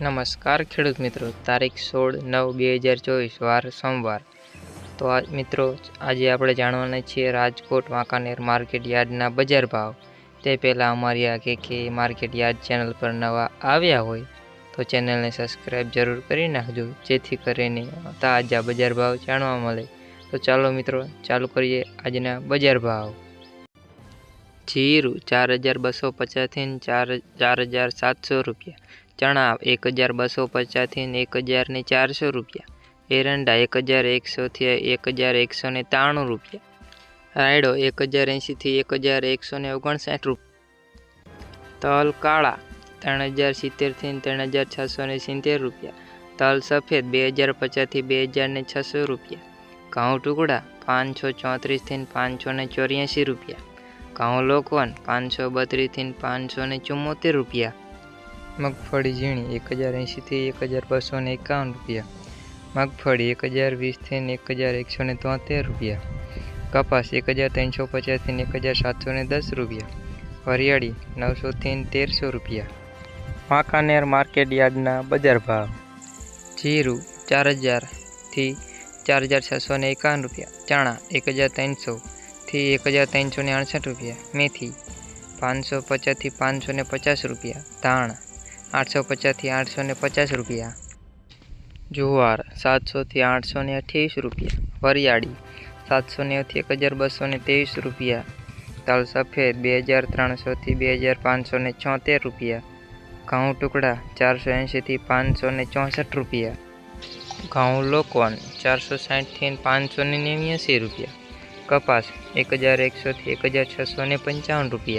નમસ્કાર ખેડૂત મિત્રો, તારીખ 16/9/2024 વાર સોમવાર। તો મિત્રો આજે આપણે જાણવાના છીએ રાજકોટ વાંકાનેર માર્કેટ યાર્ડના બજાર ભાવ। તે પહેલાં અમારી આ કે માર્કેટ યાર્ડ ચેનલ પર નવા આવ્યા હોય તો ચેનલને સબસ્ક્રાઈબ જરૂર કરી નાખજો, જેથી કરીને તાજા બજાર ભાવ જાણવા મળે। તો ચાલો મિત્રો ચાલુ કરીએ આજના બજાર ભાવ। જીરું 4250 થી 4700 રૂપિયા। ચણા 1250 થી 1400 રૂપિયા। એરંડા 1100 થી 1193 રૂપિયા। રાયડો 1080 થી 1159 રૂપિયા। તલ કાળા 3070 થી 3670 રૂપિયા। તલ સફેદ 2050 થી 2600 રૂપિયા। ઘઉં ટુકડા 534 થી 584 રૂપિયા। ઘઉં લોકવન 532 થી 574 રૂપિયા। મગફળી ઝીણી 1080 થી 1251 રૂપિયા। મગફળી 1020 થી 1173 રૂપિયા। કપાસ 1350 થી 1710 રૂપિયા। વરિયાળી 900 થી 1300 રૂપિયા। વાંકાનેર માર્કેટ યાર્ડના બજાર ભાવ। જીરું 4000 થી 4651 રૂપિયા। ચણા 1300 થી 1368 રૂપિયા। મેથી 550 થી 550 રૂપિયા। ધાણ 850 થી 850 રૂપિયા। જુવાર 700 થી 828 રૂપિયા। વરિયાળી 790 થી 1223 રૂપિયા। તલ સફેદ 2300 થી 2576 રૂપિયા। ઘઉં ટુકડા 480 થી 564 રૂપિયા। ઘઉં લોકવન 460 થી 589 રૂપિયા। કપાસ 1100 થી 1655 રૂપિયા।